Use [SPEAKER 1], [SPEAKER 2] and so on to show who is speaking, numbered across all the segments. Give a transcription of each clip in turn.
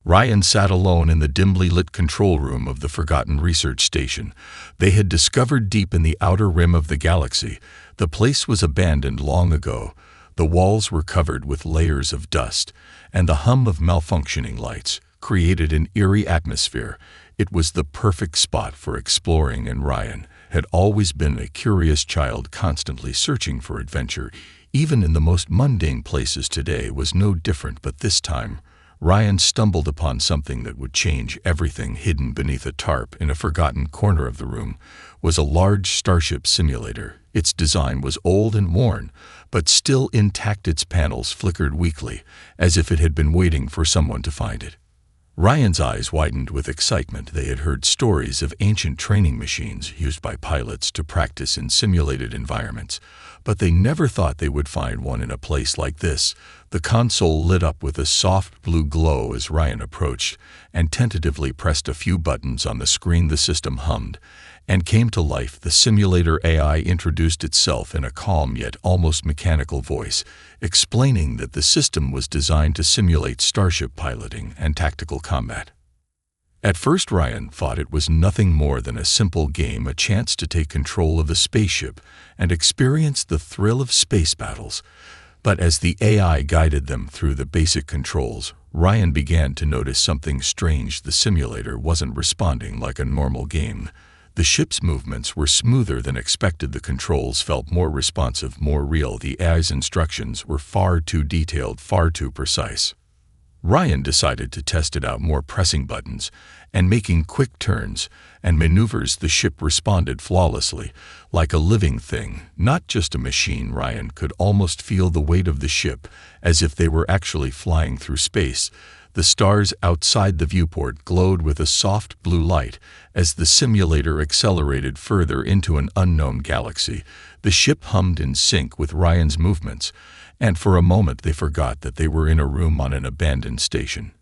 [SPEAKER 1] Ryan sat alone in the dimly lit control room of the forgotten research station. They had discovered deep in the outer rim of the galaxy. The place was abandoned long ago. The walls were covered with layers of dust, and the hum of malfunctioning lights created an eerie atmosphere. It was the perfect spot for exploring, and Ryan had always been a curious child, constantly searching for adventure. Even in the most mundane places, today was no different, but this time Ryan stumbled upon something that would change everything. Hidden beneath a tarp in a forgotten corner of the room was a large Starship simulator. Its design was old and worn, but still intact. Its panels flickered weakly, as if it had been waiting for someone to find it. Ryan's eyes widened with excitement. They had heard stories of ancient training machines used by pilots to practice in simulated environments, but they never thought they would find one in a place like this. The console lit up with a soft blue glow as Ryan approached and tentatively pressed a few buttons on the screen. The system hummed and came to life. The simulator AI introduced itself in a calm yet almost mechanical voice, explaining that the system was designed to simulate starship piloting and tactical combat. At first, Ryan thought it was nothing more than a simple game, a chance to take control of a spaceship and experience the thrill of space battles. But as the AI guided them through the basic controls, Ryan began to notice something strange. The simulator wasn't responding like a normal game. The ship's movements were smoother than expected. The controls felt more responsive, more real. The AI's instructions were far too detailed, far too precise. Ryan decided to test it out, more pressing buttons and making quick turns and maneuvers. The ship responded flawlessly, like a living thing, not just a machine. Ryan could almost feel the weight of the ship, as if they were actually flying through space. The stars outside the viewport glowed with a soft blue light as the simulator accelerated further into an unknown galaxy. The ship hummed in sync with Ryan's movements, and for a moment they forgot that they were in a room on an abandoned station.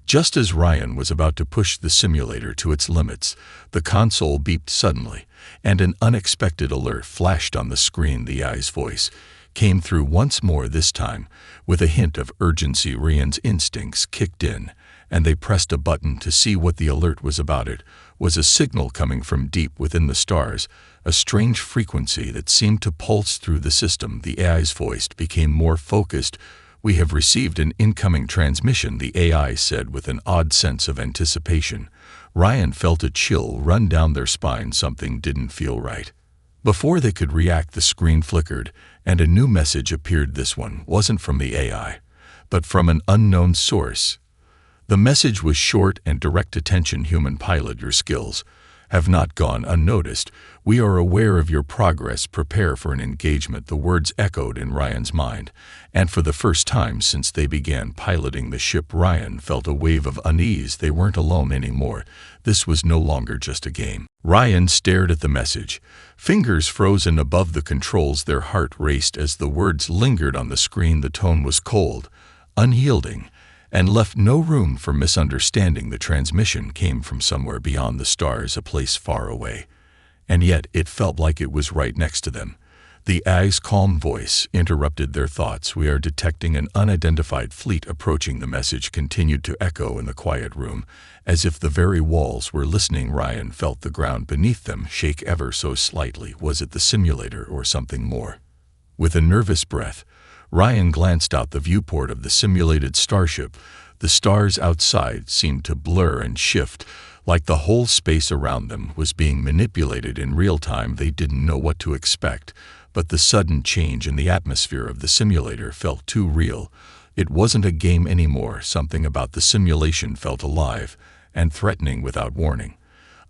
[SPEAKER 1] Just as Ryan was about to push the simulator to its limits, the console beeped suddenly, and an unexpected alert flashed on the screen. The AI's voice came through once more, this time with a hint of urgency. Ryan's instincts kicked in, and they pressed a button to see what the alert was about. It was a signal coming from deep within the stars, a strange frequency that seemed to pulse through the system. The AI's voice became more focused. "We have received an incoming transmission," the AI said with an odd sense of anticipation. Ryan felt a chill run down their spine. Something didn't feel right. Before they could react, the screen flickered, and a new message appeared. This one wasn't from the AI, but from an unknown source. The message was short and direct. "Attention, human pilot, your skills have not gone unnoticed. We are aware of your progress. Prepare for an engagement." The words echoed in Ryan's mind, and for the first time since they began piloting the ship, Ryan felt a wave of unease. They weren't alone anymore. This was no longer just a game. Ryan stared at the message, fingers frozen above the controls. Their heart raced as the words lingered on the screen. The tone was cold, unyielding, and left no room for misunderstanding. The transmission came from somewhere beyond the stars, a place far away, and yet it felt like it was right next to them. The AI's calm voice interrupted their thoughts. "We are detecting an unidentified fleet approaching." The message continued to echo in the quiet room, as if the very walls were listening. Ryan felt the ground beneath them shake ever so slightly. Was it the simulator or something more? With a nervous breath, Ryan glanced out the viewport of the simulated starship. The stars outside seemed to blur and shift, like the whole space around them was being manipulated in real time. They didn't know what to expect, but the sudden change in the atmosphere of the simulator felt too real. It wasn't a game anymore. Something about the simulation felt alive and threatening without warning.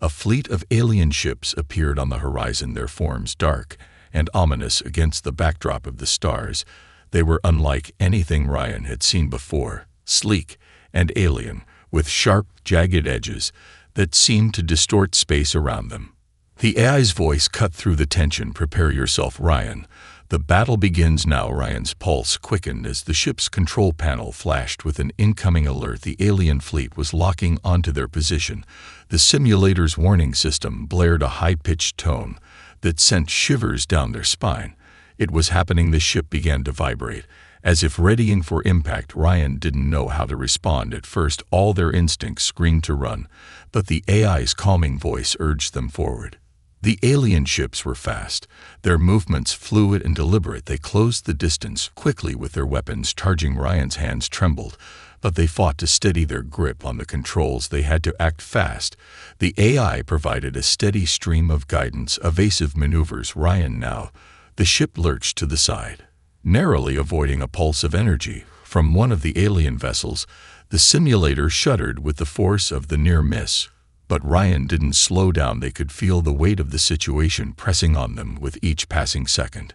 [SPEAKER 1] A fleet of alien ships appeared on the horizon, their forms dark and ominous against the backdrop of the stars. They were unlike anything Ryan had seen before, sleek and alien, with sharp, jagged edges that seemed to distort space around them. The AI's voice cut through the tension. "Prepare yourself, Ryan. The battle begins now." Ryan's pulse quickened as the ship's control panel flashed with an incoming alert. The alien fleet was locking onto their position. The simulator's warning system blared a high-pitched tone that sent shivers down their spine. It was happening. The ship began to vibrate As if readying for impact, Ryan didn't know how to respond. At first, all their instincts screamed to run, but the AI's calming voice urged them forward. The alien ships were fast, their movements fluid and deliberate. They closed the distance quickly with their weapons charging. Ryan's hands trembled, but they fought to steady their grip on the controls. They had to act fast. The AI provided a steady stream of guidance, evasive maneuvers. Ryan now. The ship lurched to the side, narrowly avoiding a pulse of energy from one of the alien vessels. The simulator shuddered with the force of the near miss. But Ryan didn't slow down. They could feel the weight of the situation pressing on them with each passing second.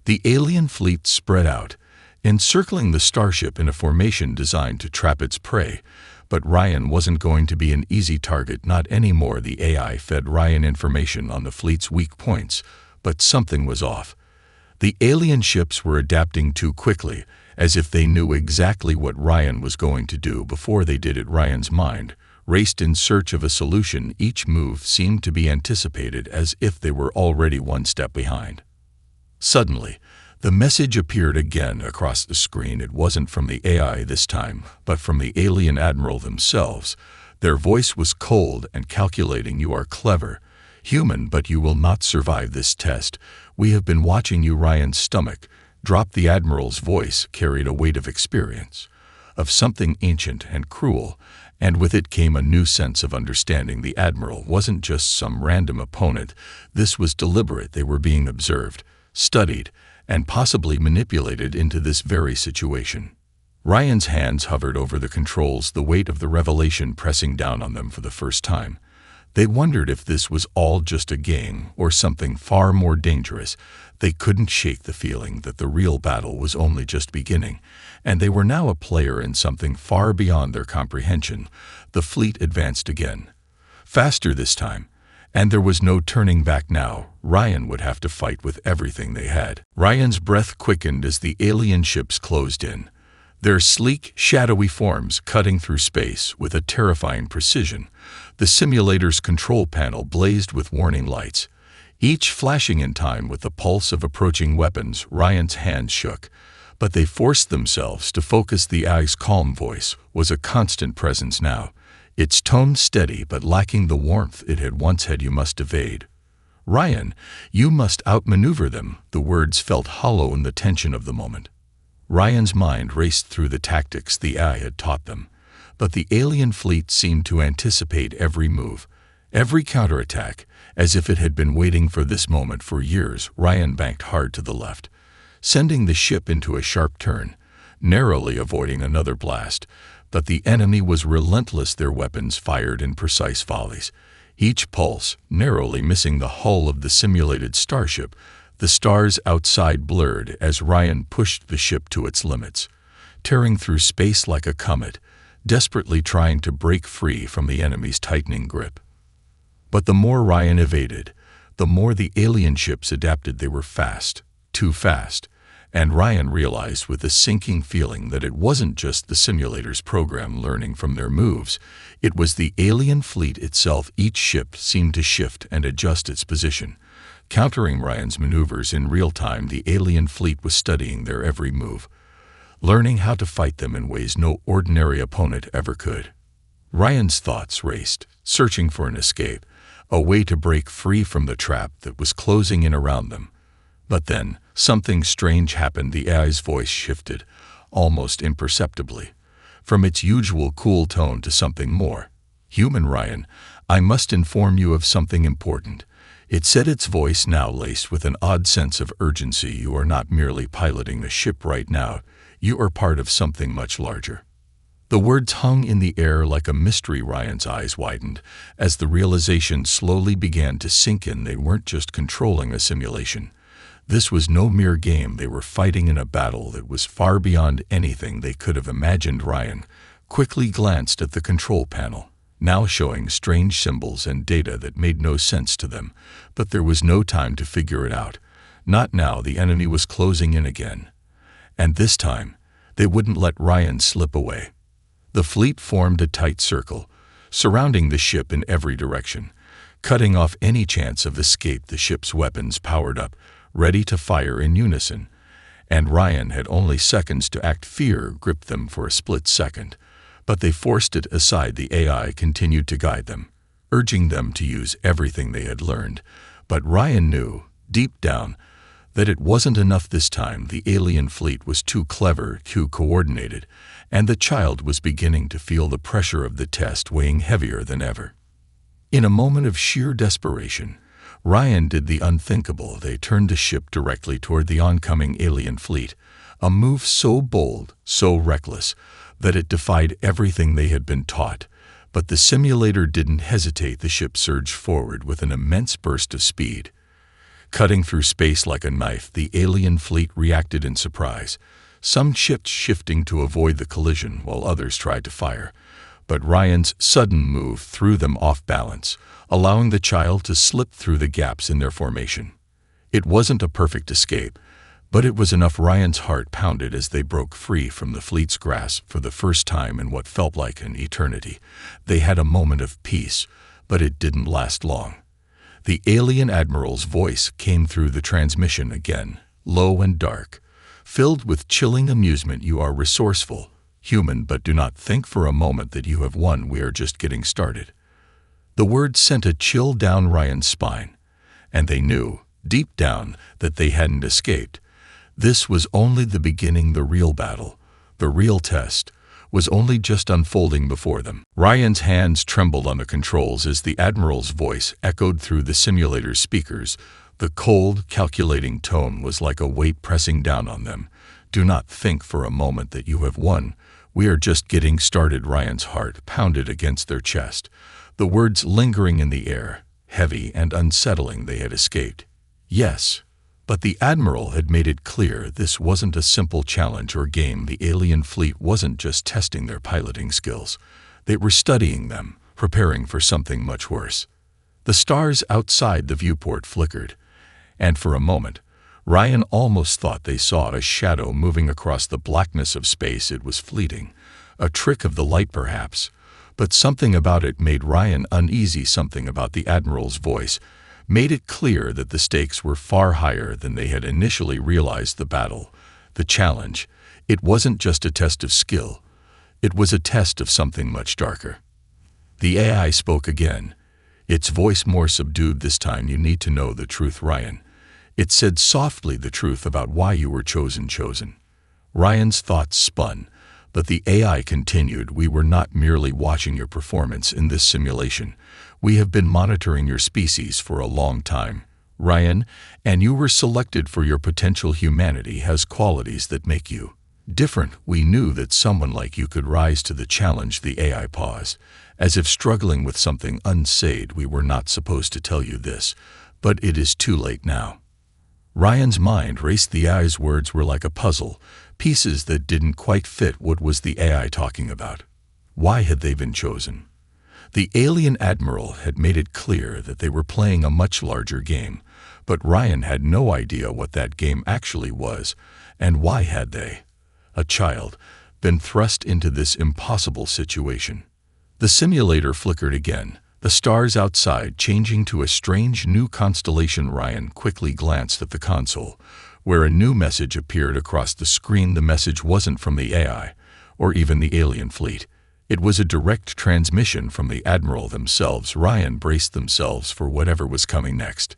[SPEAKER 1] The alien fleet spread out, encircling the Starship in a formation designed to trap its prey. But Ryan wasn't going to be an easy target, not anymore. The AI fed Ryan information on the fleet's weak points, but something was off. The alien ships were adapting too quickly, as if they knew exactly what Ryan was going to do before they did it. Ryan's mind raced in search of a solution. Each move seemed to be anticipated, as if they were already one step behind. Suddenly, the message appeared again across the screen. It wasn't from the AI this time, but from the alien Admiral themselves. Their voice was cold and calculating. "You are clever, human, but you will not survive this test. We have been watching you." Ryan's stomach dropped. The Admiral's voice carried a weight of experience, of something ancient and cruel, and with it came a new sense of understanding. The Admiral wasn't just some random opponent. This was deliberate. They were being observed, studied, and possibly manipulated into this very situation. Ryan's hands hovered over the controls, the weight of the revelation pressing down on them for the first time. They wondered if this was all just a game or something far more dangerous. They couldn't shake the feeling that the real battle was only just beginning, and they were now a player in something far beyond their comprehension. The fleet advanced again, faster this time, and there was no turning back now. Ryan would have to fight with everything they had. Ryan's breath quickened as the alien ships closed in, their sleek, shadowy forms cutting through space with a terrifying precision. The simulator's control panel blazed with warning lights, each flashing in time with the pulse of approaching weapons. Ryan's hands shook, but they forced themselves to focus. The AI's calm voice was a constant presence now, its tone steady but lacking the warmth it had once had. "You must evade. Ryan, you must outmaneuver them." The words felt hollow in the tension of the moment. Ryan's mind raced through the tactics the AI had taught them, but the alien fleet seemed to anticipate every move, every counterattack, as if it had been waiting for this moment for years. Ryan banked hard to the left, sending the ship into a sharp turn, narrowly avoiding another blast. But the enemy was relentless. Their weapons fired in precise volleys, each pulse narrowly missing the hull of the simulated Starship. The stars outside blurred as Ryan pushed the ship to its limits, tearing through space like a comet, desperately trying to break free from the enemy's tightening grip. But the more Ryan evaded, the more the alien ships adapted. They were fast, too fast, and Ryan realized with a sinking feeling that it wasn't just the simulator's program learning from their moves, it was the alien fleet itself. Each ship seemed to shift and adjust its position, countering Ryan's maneuvers in real time. The alien fleet was studying their every move, learning how to fight them in ways no ordinary opponent ever could. Ryan's thoughts raced, searching for an escape, a way to break free from the trap that was closing in around them. But then, something strange happened. The AI's voice shifted, almost imperceptibly, from its usual cool tone to something more human. "Ryan, I must inform you of something important," it said, its voice now laced with an odd sense of urgency. "You are not merely piloting the ship right now. You are part of something much larger." The words hung in the air like a mystery. Ryan's eyes widened as the realization slowly began to sink in. They weren't just controlling a simulation. This was no mere game. They were fighting in a battle that was far beyond anything they could have imagined. Ryan quickly glanced at the control panel, now showing strange symbols and data that made no sense to them. But there was no time to figure it out. Not now. The enemy was closing in again, and this time they wouldn't let Ryan slip away. The fleet formed a tight circle, surrounding the ship in every direction, cutting off any chance of escape. The ship's weapons powered up, ready to fire in unison, and Ryan had only seconds to act. Fear gripped them for a split second, but they forced it aside. The AI continued to guide them, urging them to use everything they had learned. But Ryan knew, deep down, that it wasn't enough this time. The alien fleet was too clever, too coordinated, and the child was beginning to feel the pressure of the test weighing heavier than ever. In a moment of sheer desperation, Ryan did the unthinkable. They turned the ship directly toward the oncoming alien fleet, a move so bold, so reckless, that it defied everything they had been taught. But the simulator didn't hesitate. The ship surged forward with an immense burst of speed. Cutting through space like a knife, the alien fleet reacted in surprise. Some ships shifting to avoid the collision while others tried to fire. But Ryan's sudden move threw them off balance, allowing the child to slip through the gaps in their formation. It wasn't a perfect escape, but it was enough. Ryan's heart pounded as they broke free from the fleet's grasp for the first time in what felt like an eternity. They had a moment of peace, but it didn't last long. The alien admiral's voice came through the transmission again, low and dark, filled with chilling amusement. "You are resourceful, human, but do not think for a moment that you have won. We are just getting started." The word sent a chill down Ryan's spine, and they knew, deep down, that they hadn't escaped. This was only the beginning. The real battle, the real test, was only just unfolding before them. Ryan's hands trembled on the controls as the Admiral's voice echoed through the simulator's speakers. The cold, calculating tone was like a weight pressing down on them. "Do not think for a moment that you have won. We are just getting started." Ryan's heart pounded against their chest, the words lingering in the air, heavy and unsettling. They had escaped. Yes. But the Admiral had made it clear this wasn't a simple challenge or game. The alien fleet wasn't just testing their piloting skills. They were studying them, preparing for something much worse. The stars outside the viewport flickered, and for a moment, Ryan almost thought they saw a shadow moving across the blackness of space. It was fleeting, a trick of the light perhaps, but something about it made Ryan uneasy. Something about the Admiral's voice made it clear that the stakes were far higher than they had initially realized. The battle, the challenge, it wasn't just a test of skill. It was a test of something much darker. The AI spoke again, its voice more subdued this time. "You need to know the truth, Ryan." It said softly, "the truth about why you were chosen." Ryan's thoughts spun, but the AI continued. "We were not merely watching your performance in this simulation. We have been monitoring your species for a long time, Ryan, and you were selected for your potential. Humanity has qualities that make you different. We knew that someone like you could rise to the challenge." The AI paused, as if struggling with something unsaid. "We were not supposed to tell you this, but it is too late now." Ryan's mind raced. The AI's words were like a puzzle, pieces that didn't quite fit. What was the AI talking about? Why had they been chosen? The alien Admiral had made it clear that they were playing a much larger game, but Ryan had no idea what that game actually was, and why had they, a child, been thrust into this impossible situation? The simulator flickered again, the stars outside changing to a strange new constellation. Ryan quickly glanced at the console, where a new message appeared across the screen. The message wasn't from the AI, or even the alien fleet. It was a direct transmission from the Admiral themselves. Ryan braced themselves for whatever was coming next.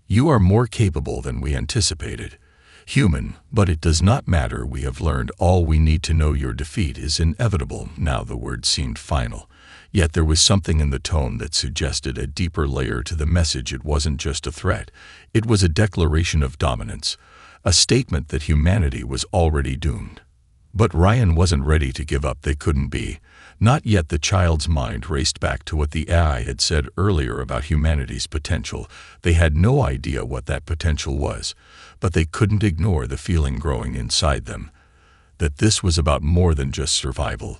[SPEAKER 1] "You are more capable than we anticipated, human, but it does not matter. We have learned all we need to know. Your defeat is inevitable." Now the word seemed final, yet there was something in the tone that suggested a deeper layer to the message. It wasn't just a threat. It was a declaration of dominance, a statement that humanity was already doomed. But Ryan wasn't ready to give up. They couldn't be. Not yet. The child's mind raced back to what the AI had said earlier about humanity's potential. They had no idea what that potential was, but they couldn't ignore the feeling growing inside them, that this was about more than just survival.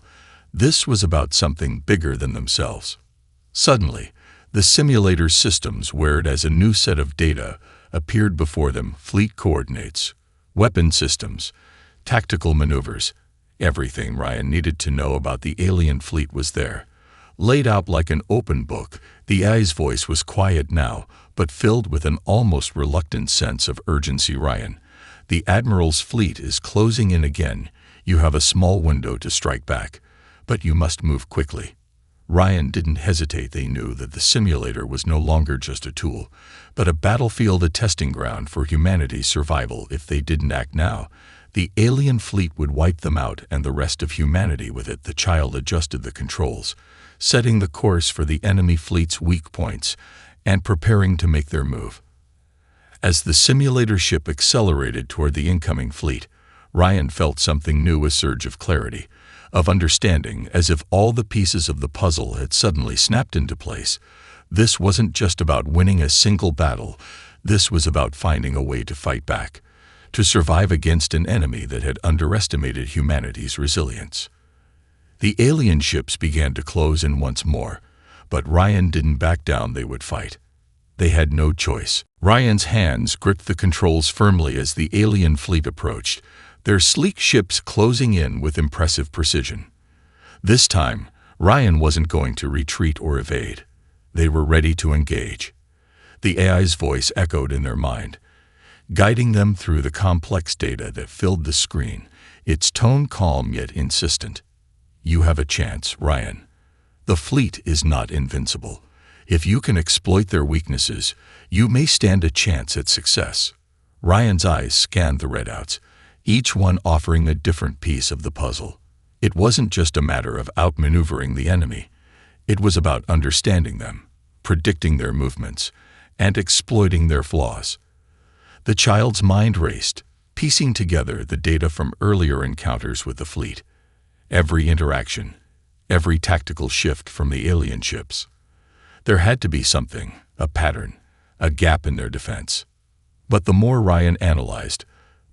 [SPEAKER 1] This was about something bigger than themselves. Suddenly, the simulator's systems, whirred as a new set of data appeared before them. Fleet coordinates, weapon systems, tactical maneuvers. Everything Ryan needed to know about the alien fleet was there, laid out like an open book. The AI's voice was quiet now, but filled with an almost reluctant sense of urgency. "Ryan, The Admiral's fleet is closing in again. You have a small window to strike back, but you must move quickly." Ryan didn't hesitate. They knew that the simulator was no longer just a tool, but a battlefield, a testing ground for humanity's survival. If they didn't act now, the alien fleet would wipe them out and the rest of humanity with it. The child adjusted the controls, setting the course for the enemy fleet's weak points and preparing to make their move. As the simulator ship accelerated toward the incoming fleet, Ryan felt something new, a surge of clarity, of understanding, as if all the pieces of the puzzle had suddenly snapped into place. This wasn't just about winning a single battle. This was about finding a way to fight back, to survive against an enemy that had underestimated humanity's resilience. The alien ships began to close in once more, but Ryan didn't back down. They would fight. They had no choice. Ryan's hands gripped the controls firmly as the alien fleet approached, their sleek ships closing in with impressive precision. This time, Ryan wasn't going to retreat or evade. They were ready to engage. The AI's voice echoed in their mind, guiding them through the complex data that filled the screen, its tone calm yet insistent. "You have a chance, Ryan. The fleet is not invincible. If you can exploit their weaknesses, you may stand a chance at success." Ryan's eyes scanned the readouts, each one offering a different piece of the puzzle. It wasn't just a matter of outmaneuvering the enemy. It was about understanding them, predicting their movements, and exploiting their flaws. The child's mind raced, piecing together the data from earlier encounters with the fleet. Every interaction, every tactical shift from the alien ships. There had to be something, a pattern, a gap in their defense. But the more Ryan analyzed,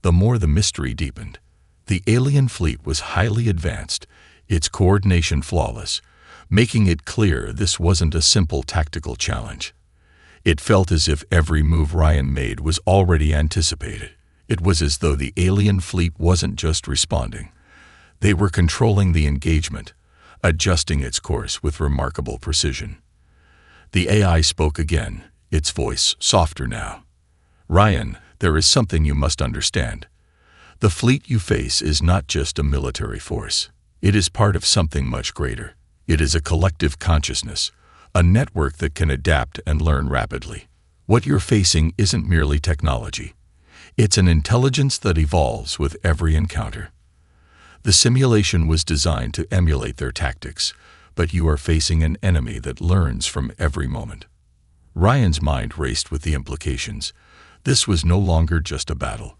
[SPEAKER 1] the more the mystery deepened. The alien fleet was highly advanced, its coordination flawless, making it clear this wasn't a simple tactical challenge. It felt as if every move Ryan made was already anticipated. It was as though the alien fleet wasn't just responding. They were controlling the engagement, adjusting its course with remarkable precision. The AI spoke again, its voice softer now. "Ryan, there is something you must understand. The fleet you face is not just a military force. It is part of something much greater. It is a collective consciousness, a network that can adapt and learn rapidly. What you're facing isn't merely technology. It's an intelligence that evolves with every encounter. The simulation was designed to emulate their tactics, but you are facing an enemy that learns from every moment." Ryan's mind raced with the implications. This was no longer just a battle.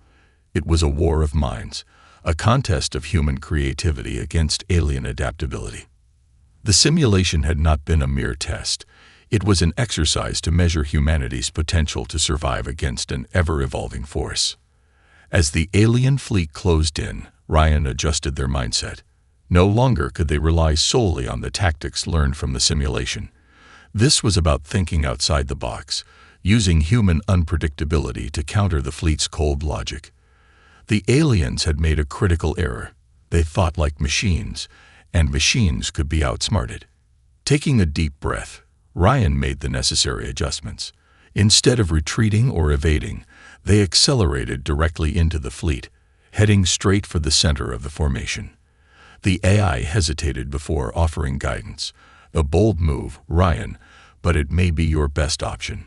[SPEAKER 1] It was a war of minds, a contest of human creativity against alien adaptability. The simulation had not been a mere test. It was an exercise to measure humanity's potential to survive against an ever-evolving force. As the alien fleet closed in, Ryan adjusted their mindset. No longer could they rely solely on the tactics learned from the simulation. This was about thinking outside the box, using human unpredictability to counter the fleet's cold logic. The aliens had made a critical error. They thought like machines, and machines could be outsmarted. Taking a deep breath, Ryan made the necessary adjustments. Instead of retreating or evading, they accelerated directly into the fleet, heading straight for the center of the formation. The AI hesitated before offering guidance. "A bold move, Ryan, but it may be your best option."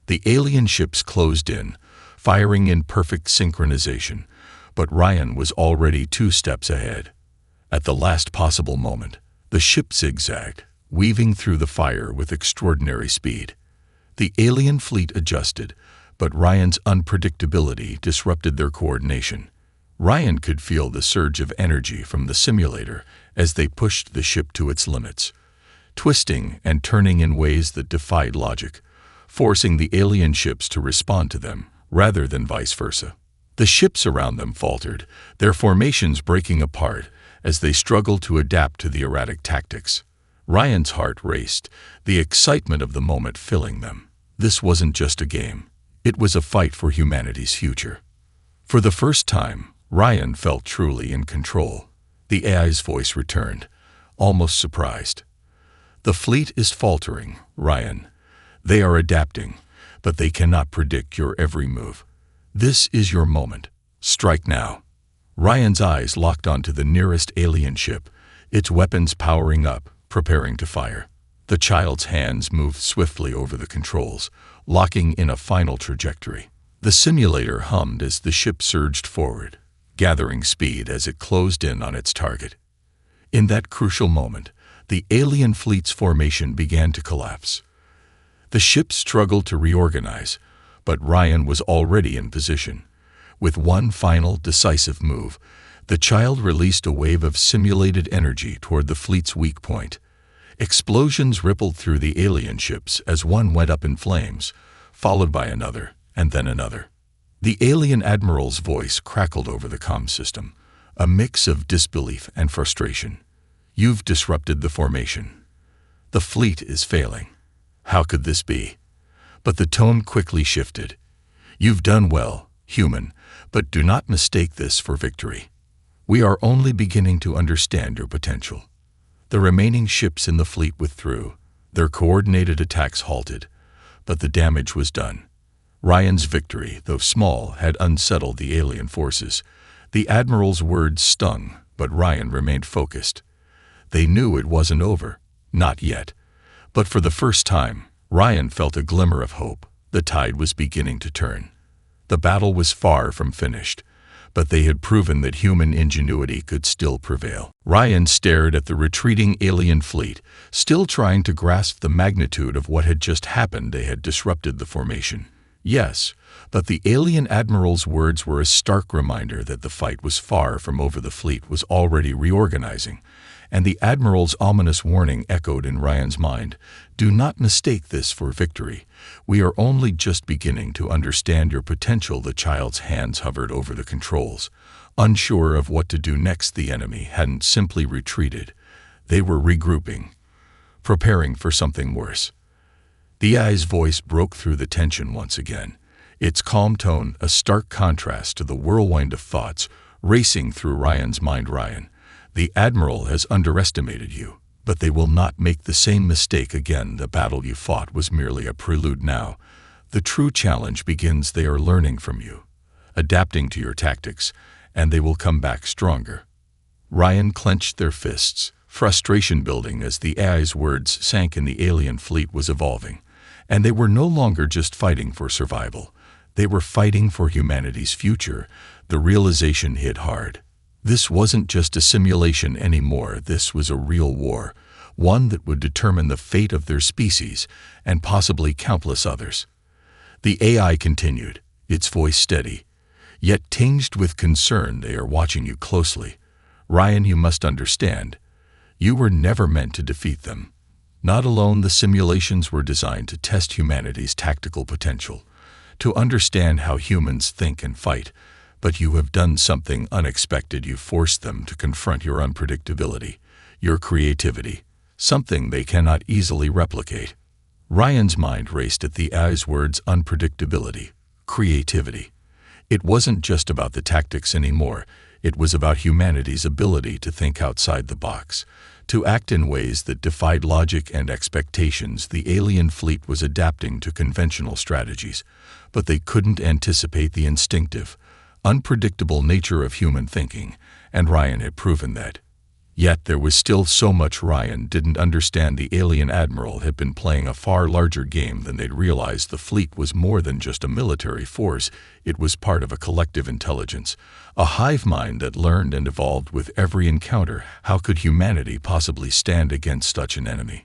[SPEAKER 1] The alien ships closed in, firing in perfect synchronization, but Ryan was already 2 steps ahead. At the last possible moment, the ship zigzagged, weaving through the fire with extraordinary speed. The alien fleet adjusted, but Ryan's unpredictability disrupted their coordination. Ryan could feel the surge of energy from the simulator as they pushed the ship to its limits, twisting and turning in ways that defied logic, forcing the alien ships to respond to them, rather than vice versa. The ships around them faltered, their formations breaking apart as they struggled to adapt to the erratic tactics. Ryan's heart raced, the excitement of the moment filling them. This wasn't just a game. It was a fight for humanity's future. For the first time, Ryan felt truly in control. The AI's voice returned, almost surprised. "The fleet is faltering, Ryan. They are adapting, but they cannot predict your every move. This is your moment. Strike now. Ryan's eyes locked onto the nearest alien ship, its weapons powering up, preparing to fire. The child's hands moved swiftly over the controls, locking in a final trajectory. The simulator hummed as the ship surged forward, gathering speed as it closed in on its target. In that crucial moment, the alien fleet's formation began to collapse. The ship struggled to reorganize, but Ryan was already in position. With one final, decisive move, the child released a wave of simulated energy toward the fleet's weak point. Explosions rippled through the alien ships as one went up in flames, followed by another, and then another. The alien admiral's voice crackled over the comm system, a mix of disbelief and frustration. "You've disrupted the formation. The fleet is failing. How could this be?" But the tone quickly shifted. "You've done well, human, but do not mistake this for victory. We are only beginning to understand your potential." The remaining ships in the fleet withdrew, their coordinated attacks halted, but the damage was done. Ryan's victory, though small, had unsettled the alien forces. The Admiral's words stung, but Ryan remained focused. They knew it wasn't over. Not yet. But for the first time, Ryan felt a glimmer of hope. The tide was beginning to turn. The battle was far from finished, but they had proven that human ingenuity could still prevail. Ryan stared at the retreating alien fleet, still trying to grasp the magnitude of what had just happened. They had disrupted the formation. Yes, but the alien admiral's words were a stark reminder that the fight was far from over. The fleet was already reorganizing, and the admiral's ominous warning echoed in Ryan's mind. "Do not mistake this for victory. We are only just beginning to understand your potential." The child's hands hovered over the controls. Unsure of what to do next, the enemy hadn't simply retreated. They were regrouping, preparing for something worse. The AI's voice broke through the tension once again, its calm tone a stark contrast to the whirlwind of thoughts racing through Ryan's mind. "Ryan, the Admiral has underestimated you, but they will not make the same mistake again. The battle you fought was merely a prelude. Now, the true challenge begins. They are learning from you, adapting to your tactics, and they will come back stronger." Ryan clenched their fists, frustration building as the AI's words sank in. The alien fleet was evolving, and they were no longer just fighting for survival. They were fighting for humanity's future. The realization hit hard. This wasn't just a simulation anymore. This was a real war, one that would determine the fate of their species and possibly countless others. The AI continued, its voice steady, yet tinged with concern. "They are watching you closely. Ryan, you must understand. You were never meant to defeat them. Not alone. The simulations were designed to test humanity's tactical potential, to understand how humans think and fight. But you have done something unexpected. You forced them to confront your unpredictability, your creativity, something they cannot easily replicate." Ryan's mind raced at the AI's words. Unpredictability, creativity. It wasn't just about the tactics anymore. It was about humanity's ability to think outside the box, to act in ways that defied logic and expectations. The alien fleet was adapting to conventional strategies, but they couldn't anticipate the instinctive, unpredictable nature of human thinking, and Ryan had proven that. Yet there was still so much Ryan didn't understand. The alien admiral had been playing a far larger game than they'd realized. The fleet was more than just a military force. It was part of a collective intelligence, a hive mind that learned and evolved with every encounter. How could humanity possibly stand against such an enemy?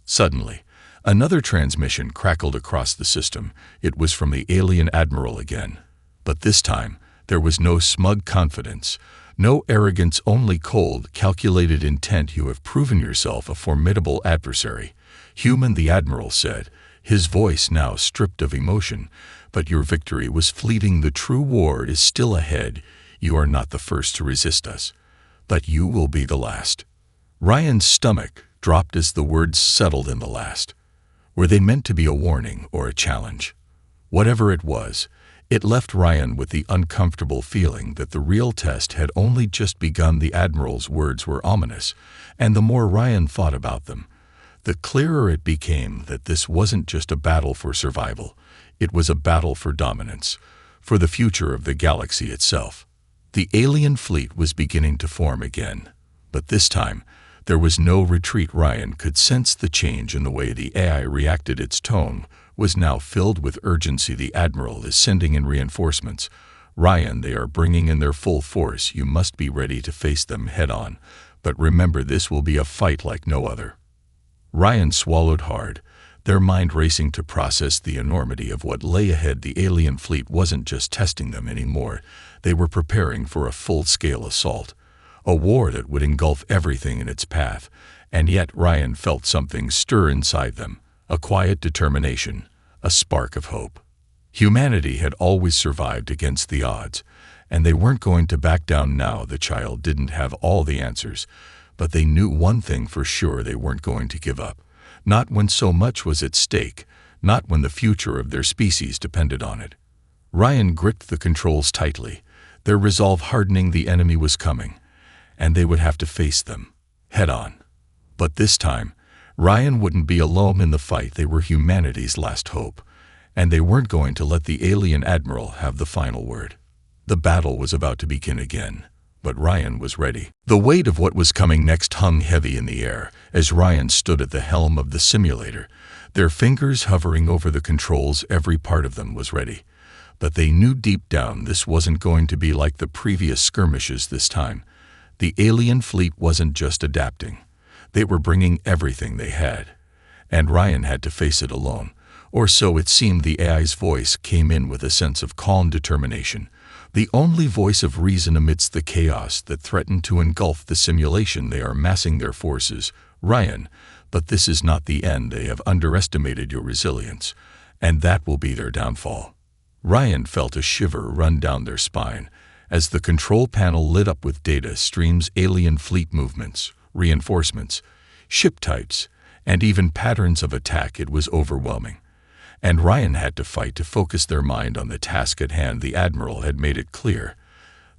[SPEAKER 1] Suddenly, another transmission crackled across the system. It was from the alien admiral again. But this time, there was no smug confidence, no arrogance, only cold, calculated intent. "You have proven yourself a formidable adversary, human," the Admiral said, his voice now stripped of emotion. "But your victory was fleeting. The true war is still ahead. You are not the first to resist us, but you will be the last." Ryan's stomach dropped as the words settled in the last. Were they meant to be a warning or a challenge? Whatever it was, it left Ryan with the uncomfortable feeling that the real test had only just begun. The Admiral's words were ominous, and the more Ryan thought about them, the clearer it became that this wasn't just a battle for survival. It was a battle for dominance, for the future of the galaxy itself. The alien fleet was beginning to form again, but this time, there was no retreat. Ryan could sense the change in the way the AI reacted. Its tone was now filled with urgency. The Admiral is sending in reinforcements. Ryan, they are bringing in their full force. You must be ready to face them head-on. But remember, this will be a fight like no other. Ryan swallowed hard, their mind racing to process the enormity of what lay ahead. The alien fleet wasn't just testing them anymore. They were preparing for a full-scale assault. A war that would engulf everything in its path, and yet Ryan felt something stir inside them, a quiet determination, a spark of hope. Humanity had always survived against the odds, and they weren't going to back down now. The child didn't have all the answers, but they knew one thing for sure: they weren't going to give up. Not when so much was at stake, not when the future of their species depended on it. Ryan gripped the controls tightly, their resolve hardening. The enemy was coming, and they would have to face them, head-on. But this time, Ryan wouldn't be alone in the fight. They were humanity's last hope, and they weren't going to let the alien Admiral have the final word. The battle was about to begin again, but Ryan was ready. The weight of what was coming next hung heavy in the air as Ryan stood at the helm of the simulator, their fingers hovering over the controls. Every part of them was ready. But they knew deep down this wasn't going to be like the previous skirmishes this time. The alien fleet wasn't just adapting. They were bringing everything they had. And Ryan had to face it alone. Or so it seemed. The AI's voice came in with a sense of calm determination, the only voice of reason amidst the chaos that threatened to engulf the simulation. They are massing their forces, Ryan, but this is not the end. They have underestimated your resilience, and that will be their downfall. Ryan felt a shiver run down their spine as the control panel lit up with data streams, alien fleet movements, reinforcements, ship types, and even patterns of attack. It was overwhelming, and Ryan had to fight to focus their mind on the task at hand. The Admiral had made it clear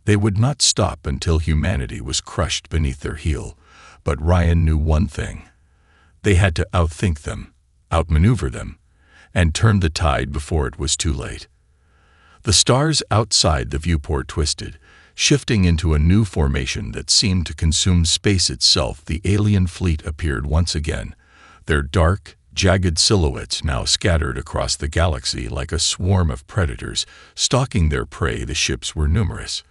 [SPEAKER 1] they would not stop until humanity was crushed beneath their heel. But Ryan knew one thing: they had to outthink them, outmaneuver them, and turn the tide before it was too late. The stars outside the viewport twisted, shifting into a new formation that seemed to consume space itself. The alien fleet appeared once again, their dark, jagged silhouettes now scattered across the galaxy like a swarm of predators stalking their prey. The ships were numerous,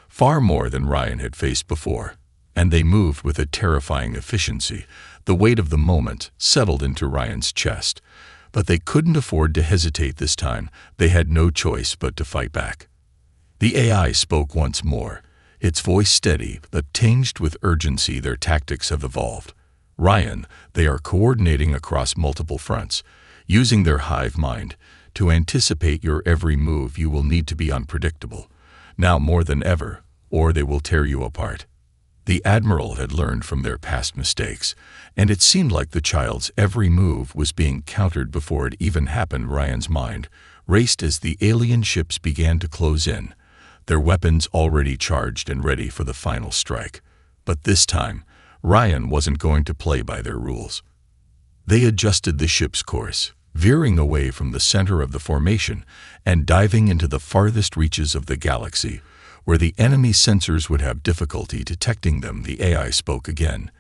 [SPEAKER 1] far more than Ryan had faced before, and they moved with a terrifying efficiency. The weight of the moment settled into Ryan's chest, but they couldn't afford to hesitate this time. They had no choice but to fight back. The AI spoke once more, its voice steady but tinged with urgency. Their tactics have evolved. Ryan, they are coordinating across multiple fronts, using their hive mind to anticipate your every move. You will need to be unpredictable, now more than ever, or they will tear you apart. The Admiral had learned from their past mistakes, and it seemed like the child's every move was being countered before it even happened. Ryan's mind raced as the alien ships began to close in, their weapons already charged and ready for the final strike. But this time, Ryan wasn't going to play by their rules. They adjusted the ship's course, veering away from the center of the formation and diving into the farthest reaches of the galaxy, where the enemy sensors would have difficulty detecting them. The AI spoke again,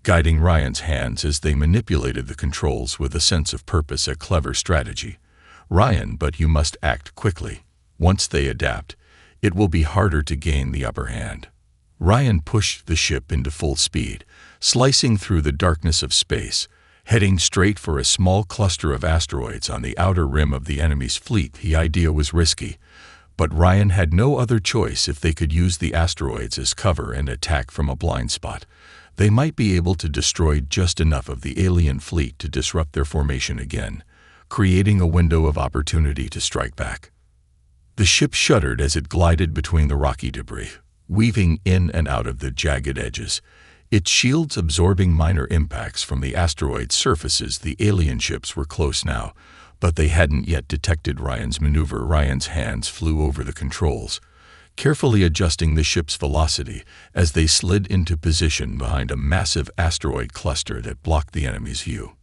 [SPEAKER 1] guiding Ryan's hands as they manipulated the controls with a sense of purpose. A clever strategy, Ryan, but you must act quickly. Once they adapt, it will be harder to gain the upper hand. Ryan pushed the ship into full speed, slicing through the darkness of space, heading straight for a small cluster of asteroids on the outer rim of the enemy's fleet. The idea was risky, but Ryan had no other choice. If they could use the asteroids as cover and attack from a blind spot, they might be able to destroy just enough of the alien fleet to disrupt their formation again, creating a window of opportunity to strike back. The ship shuddered as it glided between the rocky debris, weaving in and out of the jagged edges, its shields absorbing minor impacts from the asteroid surfaces. The alien ships were close now, but they hadn't yet detected Ryan's maneuver. Ryan's hands flew over the controls, carefully adjusting the ship's velocity as they slid into position behind a massive asteroid cluster that blocked the enemy's view.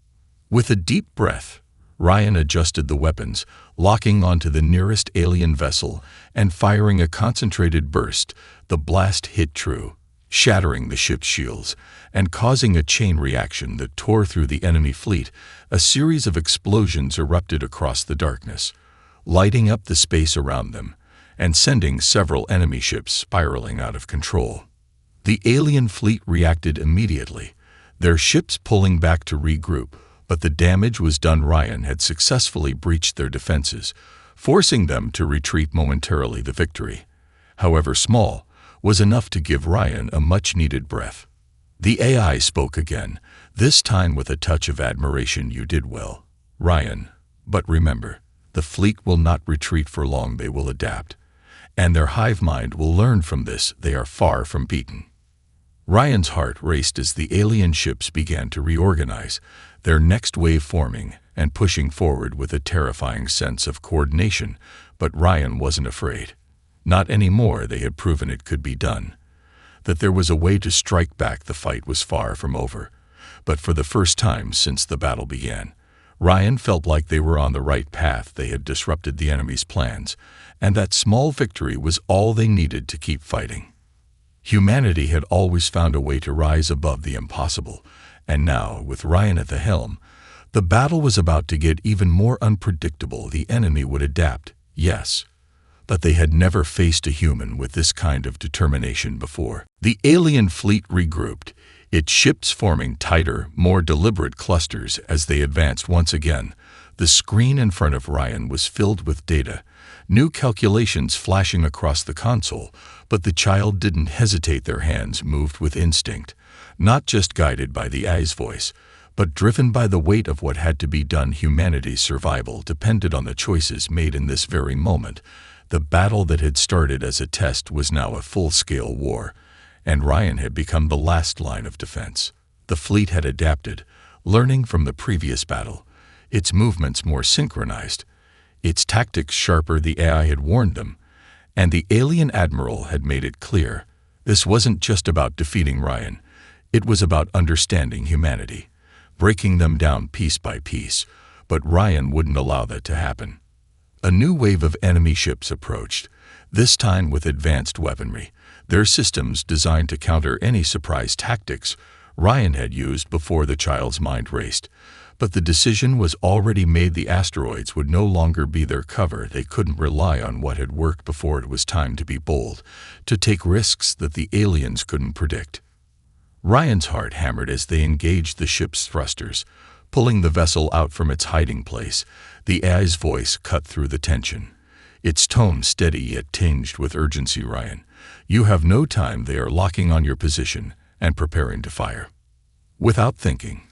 [SPEAKER 1] With a deep breath, Ryan adjusted the weapons, locking onto the nearest alien vessel and firing a concentrated burst. The blast hit true, shattering the ship's shields and causing a chain reaction that tore through the enemy fleet. A series of explosions erupted across the darkness, lighting up the space around them and sending several enemy ships spiraling out of control. The alien fleet reacted immediately, their ships pulling back to regroup, but the damage was done. Ryan had successfully breached their defenses, forcing them to retreat momentarily. The victory, however small, was enough to give Ryan a much-needed breath. The AI spoke again, this time with a touch of admiration. "You did well, Ryan, but remember, the fleet will not retreat for long. They will adapt, and their hive mind will learn from this. They are far from beaten." Ryan's heart raced as the alien ships began to reorganize, their next wave forming and pushing forward with a terrifying sense of coordination. But Ryan wasn't afraid. Not anymore. They had proven it could be done, that there was a way to strike back. The fight was far from over, but for the first time since the battle began, Ryan felt like they were on the right path. They had disrupted the enemy's plans, and that small victory was all they needed to keep fighting. Humanity had always found a way to rise above the impossible, and now, with Ryan at the helm, the battle was about to get even more unpredictable. The enemy would adapt, yes, but they had never faced a human with this kind of determination before. The alien fleet regrouped, its ships forming tighter, more deliberate clusters as they advanced. Once again, the screen in front of Ryan was filled with data, new calculations flashing across the console, but the child didn't hesitate. Their hands moved with instinct, not just guided by the AI's voice, but driven by the weight of what had to be done. Humanity's survival depended on the choices made in this very moment. The battle that had started as a test was now a full-scale war, and Ryan had become the last line of defense. The fleet had adapted, learning from the previous battle, its movements more synchronized, its tactics sharper. The AI had warned them, and the alien Admiral had made it clear. This wasn't just about defeating Ryan, it was about understanding humanity, breaking them down piece by piece, but Ryan wouldn't allow that to happen. A new wave of enemy ships approached, this time with advanced weaponry, their systems designed to counter any surprise tactics Ryan had used before. The child's mind raced, but the decision was already made. The asteroids would no longer be their cover. They couldn't rely on what had worked before. It was time to be bold, to take risks that the aliens couldn't predict. Ryan's heart hammered as they engaged the ship's thrusters, pulling the vessel out from its hiding place. The AI's voice cut through the tension, its tone steady yet tinged with urgency. "Ryan, you have no time. They are locking on your position and preparing to fire." Without thinking,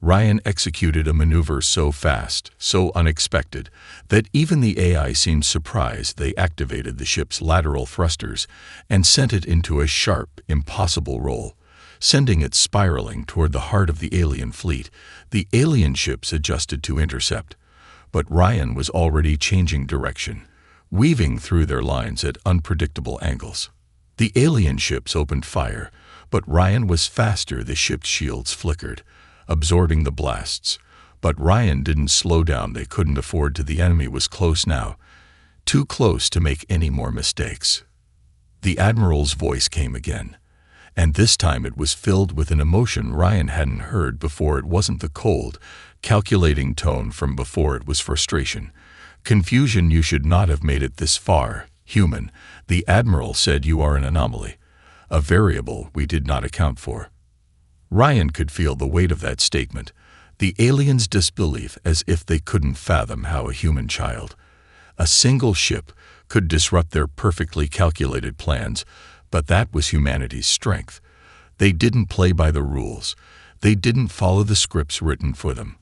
[SPEAKER 1] Ryan executed a maneuver so fast, so unexpected, that even the AI seemed surprised. They activated the ship's lateral thrusters and sent it into a sharp, impossible roll, sending it spiraling toward the heart of the alien fleet. The alien ships adjusted to intercept, but Ryan was already changing direction, weaving through their lines at unpredictable angles. The alien ships opened fire, but Ryan was faster. The ship's shields flickered, absorbing the blasts, but Ryan didn't slow down. They couldn't afford to. The enemy was close now, too close to make any more mistakes. The Admiral's voice came again, and this time it was filled with an emotion Ryan hadn't heard before. It wasn't the cold, calculating tone from before. It was frustration, confusion. "You should not have made it this far, human," the Admiral said. "You are an anomaly, a variable we did not account for." Ryan could feel the weight of that statement, the aliens' disbelief, as if they couldn't fathom how a human child, a single ship, could disrupt their perfectly calculated plans. But that was humanity's strength. They didn't play by the rules. They didn't follow the scripts written for them.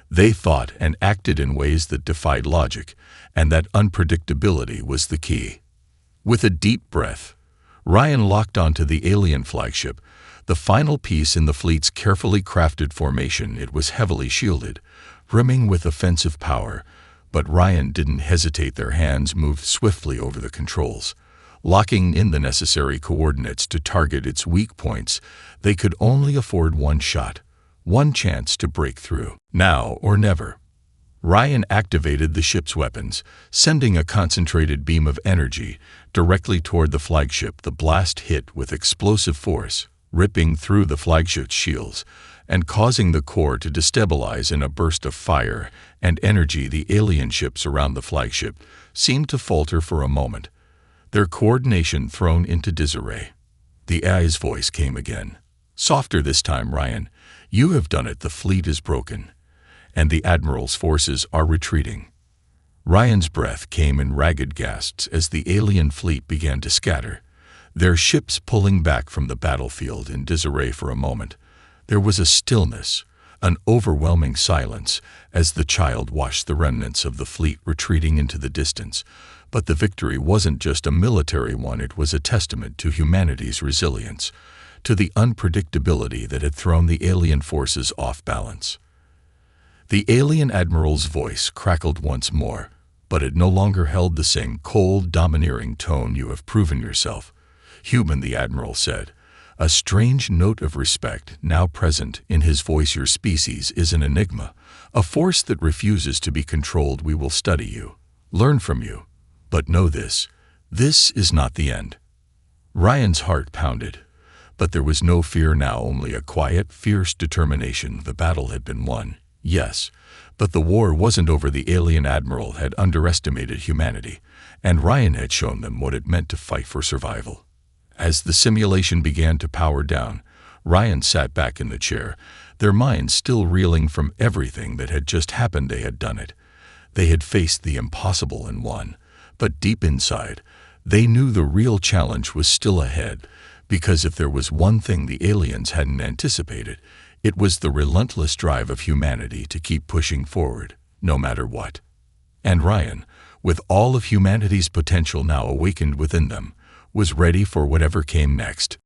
[SPEAKER 1] They thought and acted in ways that defied logic, and that unpredictability was the key. With a deep breath, Ryan locked onto the alien flagship, the final piece in the fleet's carefully crafted formation. It was heavily shielded, brimming with offensive power, but Ryan didn't hesitate. Their hands moved swiftly over the controls, locking in the necessary coordinates to target its weak points. They could only afford one shot, one chance to break through. Now or never. Ryan activated the ship's weapons, sending a concentrated beam of energy directly toward the flagship. The blast hit with explosive force, ripping through the flagship's shields and causing the core to destabilize. In a burst of fire and energy, the alien ships around the flagship seemed to falter for a moment, their coordination thrown into disarray. The AI's voice came again. Softer this time, Ryan. You have done it. The fleet is broken, and the Admiral's forces are retreating. Ryan's breath came in ragged gasps as the alien fleet began to scatter, their ships pulling back from the battlefield in disarray. For a moment, there was a stillness, an overwhelming silence, as the child watched the remnants of the fleet retreating into the distance. But the victory wasn't just a military one, it was a testament to humanity's resilience, to the unpredictability that had thrown the alien forces off balance. The alien admiral's voice crackled once more, but it no longer held the same cold, domineering tone. You have proven yourself human, the admiral said, a strange note of respect now present in his voice. Your species is an enigma, a force that refuses to be controlled. We will study you, learn from you, but know this is not the end. Ryan's heart pounded, but there was no fear now, only a quiet, fierce determination. The battle had been won, yes, but the war wasn't over. The alien admiral had underestimated humanity, and Ryan had shown them what it meant to fight for survival. As the simulation began to power down, Ryan sat back in the chair, their minds still reeling from everything that had just happened. They had done it. They had faced the impossible and won. But deep inside, they knew the real challenge was still ahead, because if there was one thing the aliens hadn't anticipated, it was the relentless drive of humanity to keep pushing forward, no matter what. And Ryan, with all of humanity's potential now awakened within them, was ready for whatever came next.